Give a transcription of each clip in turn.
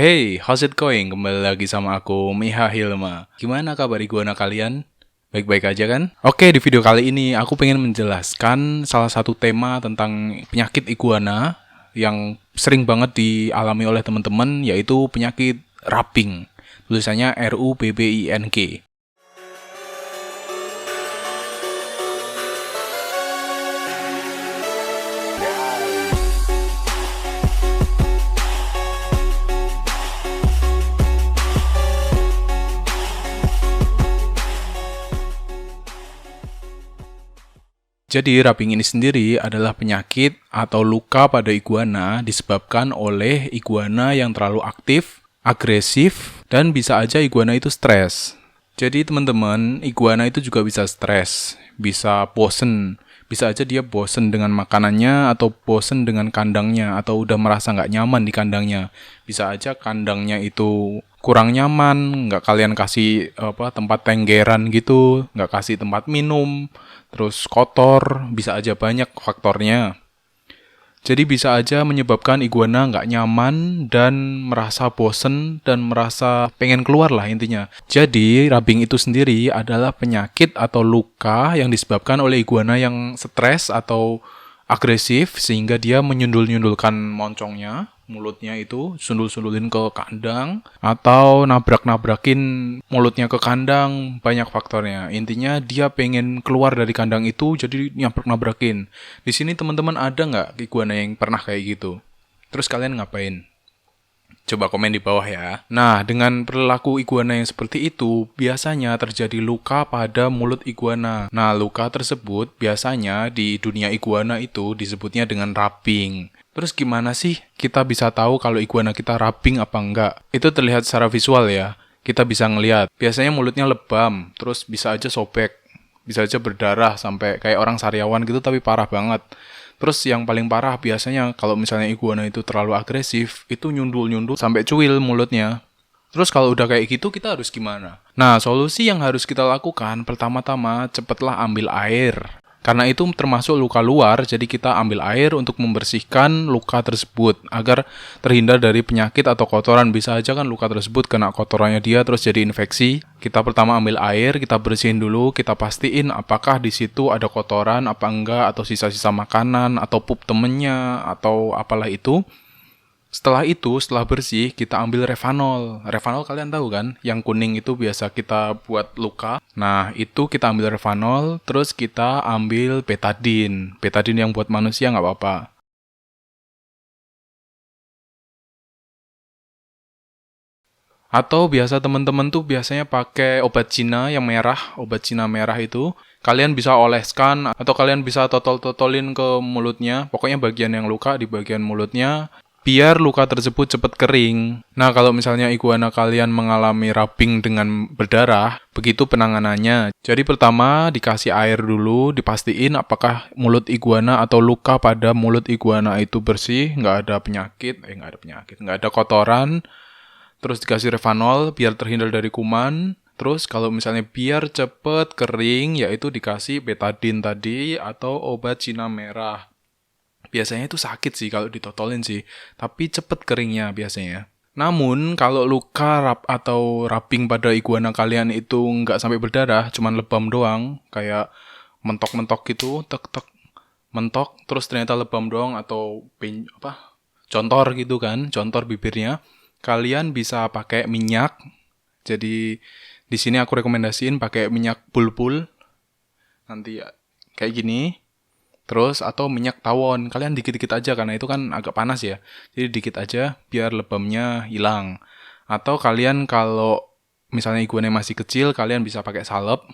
Hey, how's it going? Kembali lagi sama aku, Miha Hilma. Gimana kabar iguana kalian? Baik-baik aja kan? Oke, di video kali ini aku pengen menjelaskan salah satu tema tentang penyakit iguana yang sering banget dialami oleh teman-teman, yaitu penyakit rubbing. Tulisannya RUBBING. Jadi, rubbing ini sendiri adalah penyakit atau luka pada iguana disebabkan oleh iguana yang terlalu aktif, agresif, dan bisa aja iguana itu stres. Jadi, teman-teman, iguana itu juga bisa stres, bisa bosen. Bisa aja dia bosen dengan makanannya, atau bosen dengan kandangnya, atau udah merasa nggak nyaman di kandangnya. Bisa aja kandangnya itu kurang nyaman, nggak kalian kasih tempat tenggeran gitu, nggak kasih tempat minum, terus kotor, bisa aja banyak faktornya. Jadi bisa aja menyebabkan iguana nggak nyaman dan merasa bosen dan merasa pengen keluar lah intinya. Jadi rubbing itu sendiri adalah penyakit atau luka yang disebabkan oleh iguana yang stres atau agresif sehingga dia menyundul-nyundulkan moncongnya, mulutnya itu sundul-sundulin ke kandang atau nabrak-nabrakin mulutnya ke kandang, banyak faktornya. Intinya dia pengen keluar dari kandang itu jadi nabrak-nabrakin. Di sini teman-teman ada nggak iguana yang pernah kayak gitu? Terus kalian ngapain? Coba komen di bawah ya. Nah, dengan perilaku iguana yang seperti itu, biasanya terjadi luka pada mulut iguana. Nah, luka tersebut biasanya di dunia iguana itu disebutnya dengan rubbing. Terus gimana sih kita bisa tahu kalau iguana kita rubbing apa enggak? Itu terlihat secara visual ya. Kita bisa ngelihat. Biasanya mulutnya lebam, terus bisa aja sobek, bisa aja berdarah sampai kayak orang sariawan gitu tapi parah banget. Terus yang paling parah biasanya kalau misalnya iguana itu terlalu agresif, itu nyundul-nyundul sampai cuil mulutnya. Terus kalau udah kayak gitu kita harus gimana? Nah, solusi yang harus kita lakukan pertama-tama cepatlah ambil air. Karena itu termasuk luka luar, jadi kita ambil air untuk membersihkan luka tersebut agar terhindar dari penyakit atau kotoran. Bisa aja kan luka tersebut kena kotorannya dia terus jadi infeksi. Kita pertama ambil air, kita bersihin dulu, kita pastiin apakah di situ ada kotoran apa enggak atau sisa-sisa makanan atau pup temennya atau apalah itu. Setelah itu, setelah bersih, kita ambil Revanol. Revanol kalian tahu kan? Yang kuning itu biasa kita buat luka. Nah, itu kita ambil Revanol, terus kita ambil betadine. Betadine yang buat manusia nggak apa-apa. Atau biasa teman-teman tuh biasanya pakai obat Cina yang merah, obat Cina merah itu. Kalian bisa oleskan atau kalian bisa totol-totolin ke mulutnya. Pokoknya bagian yang luka di bagian mulutnya. Biar luka tersebut cepat kering. Nah, kalau misalnya iguana kalian mengalami rubbing dengan berdarah, begitu penanganannya. Jadi pertama dikasih air dulu, dipastiin apakah mulut iguana atau luka pada mulut iguana itu bersih, nggak ada penyakit, nggak ada kotoran. Terus dikasih Revanol biar terhindar dari kuman. Terus kalau misalnya biar cepet kering, yaitu dikasih betadine tadi atau obat Cina merah. Biasanya itu sakit sih kalau ditotolin sih, tapi cepet keringnya biasanya. Namun, kalau luka atau rubbing pada iguana kalian itu nggak sampai berdarah, cuman lebam doang, kayak mentok-mentok gitu, tek-tek, mentok, terus ternyata lebam doang atau contor gitu kan, contor bibirnya, kalian bisa pakai minyak. Jadi, di sini aku rekomendasiin pakai minyak bulbul, nanti kayak gini. Terus atau minyak tawon, kalian dikit-dikit aja karena itu kan agak panas ya. Jadi dikit aja biar lebamnya hilang. Atau kalian kalau misalnya iguana masih kecil, kalian bisa pakai salep.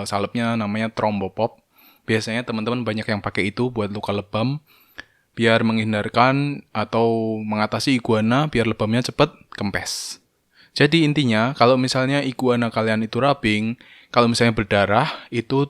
Salepnya namanya Thrombopop. Biasanya teman-teman banyak yang pakai itu buat luka lebam. Biar menghindarkan atau mengatasi iguana biar lebamnya cepat kempes. Jadi intinya kalau misalnya iguana kalian itu rubbing, kalau misalnya berdarah itu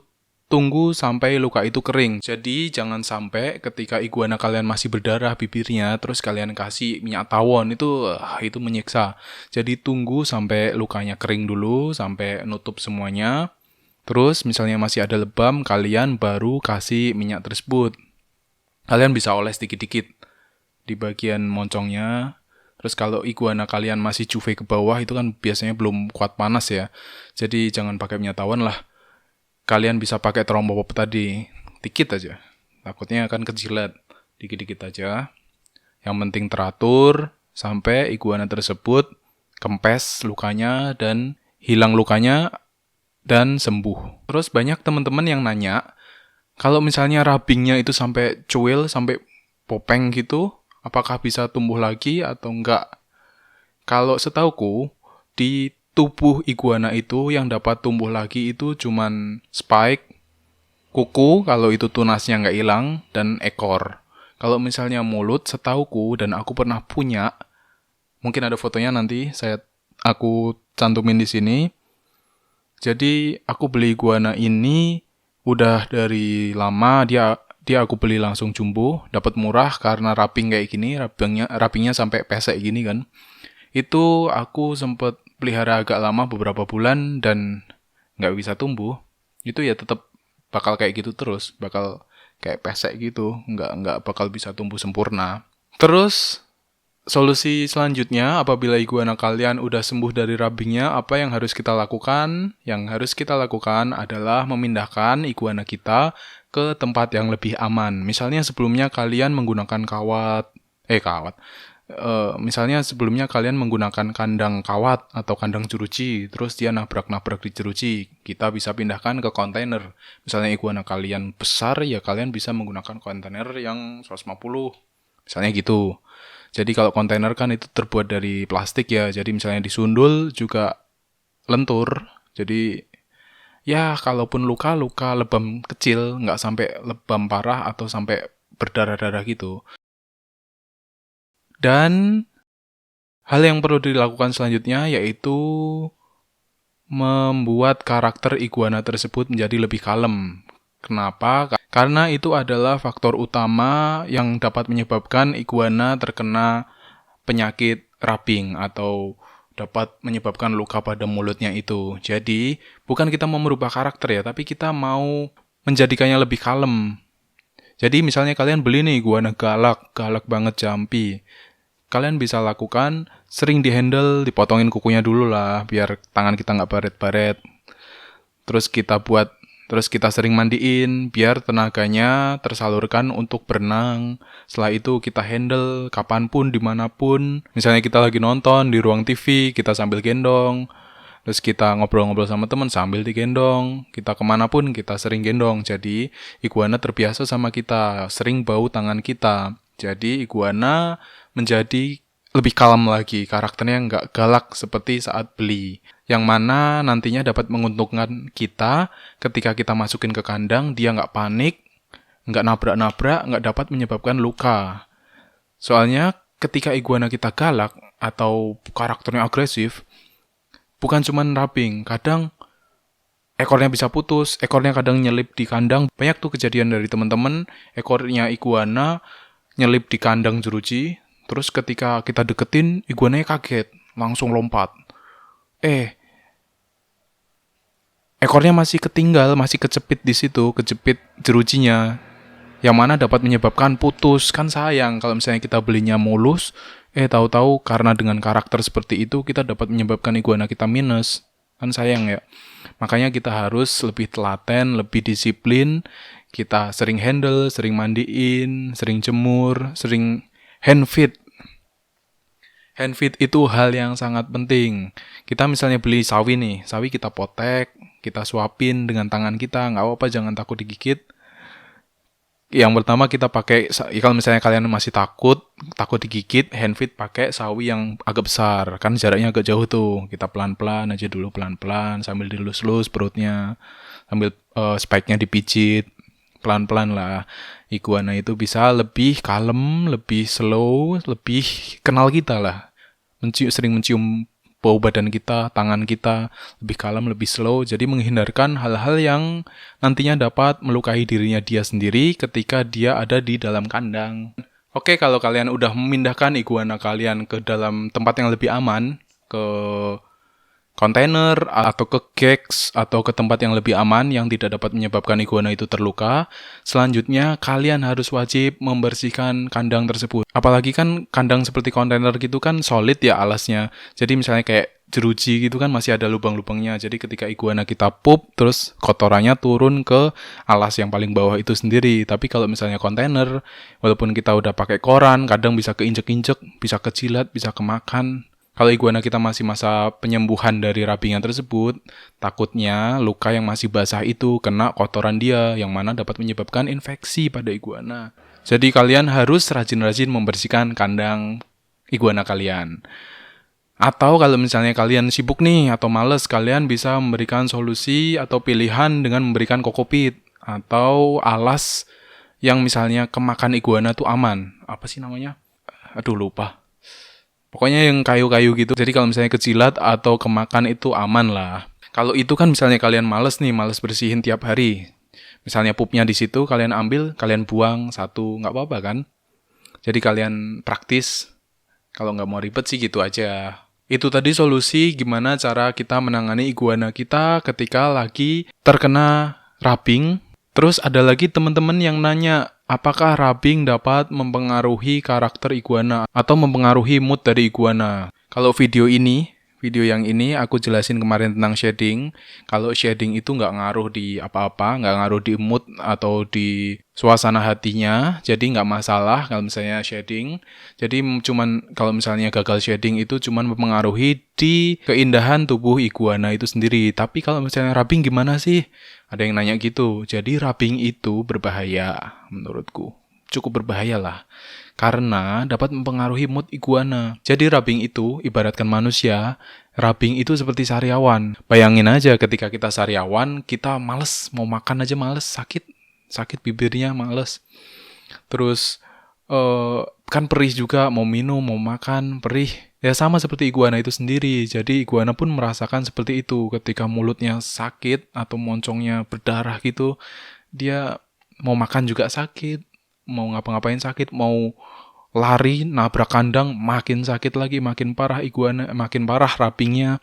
tunggu sampai luka itu kering. Jadi jangan sampai ketika iguana kalian masih berdarah bibirnya, terus kalian kasih minyak tawon, itu menyiksa. Jadi tunggu sampai lukanya kering dulu, sampai nutup semuanya. Terus misalnya masih ada lebam, kalian baru kasih minyak tersebut. Kalian bisa oles dikit-dikit di bagian moncongnya. Terus kalau iguana kalian masih juve ke bawah itu kan biasanya belum kuat panas ya. Jadi jangan pakai minyak tawon lah. Kalian bisa pakai trombopop tadi, dikit aja. Takutnya akan kejilat, dikit-dikit aja. Yang penting teratur sampai iguana tersebut kempes lukanya dan hilang lukanya dan sembuh. Terus banyak teman-teman yang nanya, kalau misalnya rubbingnya itu sampai cuil, sampai popeng gitu, apakah bisa tumbuh lagi atau enggak? Kalau setauku, di tubuh iguana itu yang dapat tumbuh lagi itu cuman spike, kuku kalau itu tunasnya nggak hilang, dan ekor. Kalau misalnya mulut, setauku dan aku pernah punya, mungkin ada fotonya nanti aku cantumin di sini. Jadi aku beli iguana ini udah dari lama, dia aku beli langsung jumbo, dapat murah karena wrapping kayak gini, wrappingnya sampai pesek gini kan. Itu aku sempet pelihara agak lama beberapa bulan dan nggak bisa tumbuh. Itu ya tetap bakal kayak gitu terus, bakal kayak pesek gitu, nggak bakal bisa tumbuh sempurna. Terus solusi selanjutnya, apabila iguana kalian udah sembuh dari rubbingnya, apa yang harus kita lakukan? Yang harus kita lakukan adalah memindahkan iguana kita ke tempat yang lebih aman. Misalnya sebelumnya kalian menggunakan misalnya sebelumnya kalian menggunakan kandang kawat atau kandang jeruji, terus dia nabrak-nabrak di jeruji, kita bisa pindahkan ke kontainer. Misalnya iguana kalian besar, ya kalian bisa menggunakan kontainer yang 150, misalnya gitu. Jadi kalau kontainer kan itu terbuat dari plastik ya, jadi misalnya disundul juga lentur. Jadi ya kalaupun luka-luka lebam kecil, nggak sampai lebam parah atau sampai berdarah-darah gitu. Dan hal yang perlu dilakukan selanjutnya yaitu membuat karakter iguana tersebut menjadi lebih kalem. Kenapa? Karena itu adalah faktor utama yang dapat menyebabkan iguana terkena penyakit rubbing atau dapat menyebabkan luka pada mulutnya itu. Jadi, bukan kita mau merubah karakter ya, tapi kita mau menjadikannya lebih kalem. Jadi, misalnya kalian beli nih iguana galak banget jumpy. Kalian bisa lakukan sering dihandle, dipotongin kukunya dulu lah, biar tangan kita nggak baret-baret. Terus kita sering mandiin, biar tenaganya tersalurkan untuk berenang. Setelah itu kita handle kapanpun, dimanapun. Misalnya kita lagi nonton di ruang TV, kita sambil gendong. Terus kita ngobrol-ngobrol sama teman sambil digendong. Kita kemanapun kita sering gendong. Jadi iguana terbiasa sama kita, sering bau tangan kita. Jadi iguana menjadi lebih kalem lagi, karakternya nggak galak seperti saat beli. Yang mana nantinya dapat menguntungkan kita ketika kita masukin ke kandang, dia nggak panik, nggak nabrak-nabrak, nggak dapat menyebabkan luka. Soalnya ketika iguana kita galak atau karakternya agresif, bukan cuma rubbing, kadang ekornya bisa putus, ekornya kadang nyelip di kandang. Banyak tuh kejadian dari teman-teman, ekornya iguana nyelip di kandang jeruji, terus ketika kita deketin, iguananya kaget, langsung lompat. Ekornya masih ketinggal, masih kecepit di situ, kejepit jerujinya, yang mana dapat menyebabkan putus. Kan sayang kalau misalnya kita belinya mulus, tahu-tahu karena dengan karakter seperti itu kita dapat menyebabkan iguana kita minus. Kan sayang ya. Makanya kita harus lebih telaten, lebih disiplin. Kita sering handle, sering mandiin, sering jemur, sering handfeed. Handfeed itu hal yang sangat penting. Kita misalnya beli sawi nih, sawi kita potek, kita suapin dengan tangan kita, nggak apa-apa, jangan takut digigit. Yang pertama kita pakai, kalau misalnya kalian masih takut digigit, handfeed pakai sawi yang agak besar, kan jaraknya agak jauh tuh. Kita pelan-pelan aja dulu, pelan-pelan, sambil dilus-lus perutnya, sambil spike-nya dipijit. Pelan-pelan lah, iguana itu bisa lebih kalem, lebih slow, lebih kenal kita lah. Sering mencium bau badan kita, tangan kita, lebih kalem, lebih slow. Jadi menghindarkan hal-hal yang nantinya dapat melukai dirinya dia sendiri ketika dia ada di dalam kandang. Oke, kalau kalian udah memindahkan iguana kalian ke dalam tempat yang lebih aman, ke kontainer atau ke kegs atau ke tempat yang lebih aman yang tidak dapat menyebabkan iguana itu terluka. Selanjutnya, kalian harus wajib membersihkan kandang tersebut. Apalagi kan kandang seperti kontainer gitu kan solid ya alasnya. Jadi misalnya kayak jeruji gitu kan masih ada lubang-lubangnya. Jadi ketika iguana kita pup, terus kotorannya turun ke alas yang paling bawah itu sendiri. Tapi kalau misalnya kontainer, walaupun kita udah pakai koran, kadang bisa keinjek-injek, bisa kejilat, bisa kemakan. Kalau iguana kita masih masa penyembuhan dari rabingnya tersebut, takutnya luka yang masih basah itu kena kotoran dia, yang mana dapat menyebabkan infeksi pada iguana. Jadi kalian harus rajin-rajin membersihkan kandang iguana kalian. Atau kalau misalnya kalian sibuk nih atau males, kalian bisa memberikan solusi atau pilihan dengan memberikan kokopit atau alas yang misalnya kemakan iguana tuh aman. Apa sih namanya? Aduh lupa. Pokoknya yang kayu-kayu gitu. Jadi kalau misalnya kejilat atau kemakan itu aman lah. Kalau itu kan misalnya kalian males bersihin tiap hari. Misalnya pupnya di situ, kalian ambil, kalian buang satu, nggak apa-apa kan? Jadi kalian praktis. Kalau nggak mau ribet sih gitu aja. Itu tadi solusi gimana cara kita menangani iguana kita ketika lagi terkena rabing. Terus ada lagi teman-teman yang nanya, apakah rabing dapat mempengaruhi karakter iguana atau mempengaruhi mood dari iguana? Kalau video yang ini aku jelasin kemarin tentang shading. Kalau shading itu nggak ngaruh di apa-apa, nggak ngaruh di mood atau di suasana hatinya, jadi nggak masalah kalau misalnya shading. Jadi kalau misalnya gagal shading itu cuman mempengaruhi di keindahan tubuh iguana itu sendiri. Tapi kalau misalnya rubbing gimana sih? Ada yang nanya gitu. Jadi rubbing itu berbahaya menurutku. Cukup berbahaya lah. Karena dapat mempengaruhi mood iguana. Jadi rubbing itu ibaratkan manusia, rubbing itu seperti sariawan. Bayangin aja ketika kita sariawan, kita males, mau makan aja males, sakit bibirnya males. Terus kan perih juga, mau minum, mau makan, perih. Ya sama seperti iguana itu sendiri. Jadi iguana pun merasakan seperti itu. Ketika mulutnya sakit atau moncongnya berdarah gitu, dia mau makan juga sakit, mau ngapa-ngapain sakit, mau lari, nabrak kandang, makin sakit lagi, makin parah iguana, makin parah rubbingnya.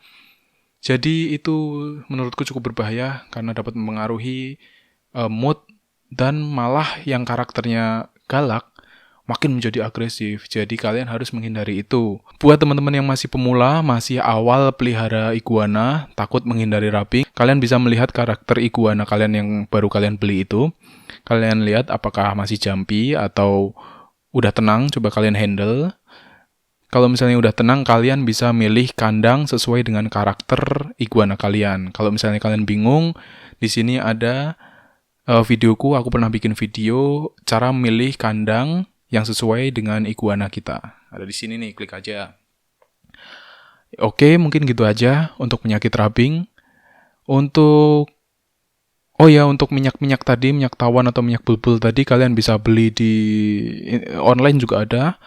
Jadi itu menurutku cukup berbahaya karena dapat mempengaruhi mood dan malah yang karakternya galak makin menjadi agresif. Jadi kalian harus menghindari itu. Buat teman-teman yang masih pemula, masih awal pelihara iguana, takut menghindari rubbing, kalian bisa melihat karakter iguana kalian yang baru kalian beli itu. Kalian lihat apakah masih jumpy atau udah tenang, coba kalian handle. Kalau misalnya udah tenang, kalian bisa milih kandang sesuai dengan karakter iguana kalian. Kalau misalnya kalian bingung, di sini ada videoku, aku pernah bikin video cara memilih kandang yang sesuai dengan iguana kita. Ada di sini nih, klik aja. Oke, mungkin gitu aja untuk penyakit rubbing. Untuk minyak-minyak tadi, minyak tawon atau minyak bulbul tadi, kalian bisa beli di online juga ada.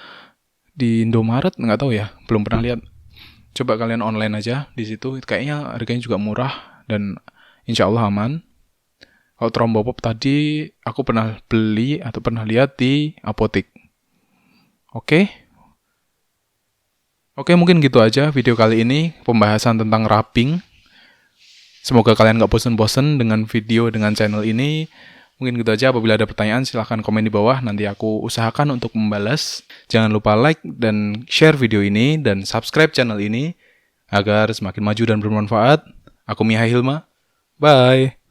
Di Indomaret, nggak tahu ya, belum pernah lihat. Coba kalian online aja di situ, kayaknya harganya juga murah dan insya Allah aman. Kalau Thrombopop tadi, aku pernah beli atau pernah lihat di apotek. Oke, mungkin gitu aja video kali ini, pembahasan tentang rubbing. Semoga kalian nggak bosen-bosen dengan video dengan channel ini. Mungkin gitu aja, apabila ada pertanyaan silahkan komen di bawah, nanti aku usahakan untuk membalas. Jangan lupa like dan share video ini, dan subscribe channel ini, agar semakin maju dan bermanfaat. Aku Miha Hilma, bye!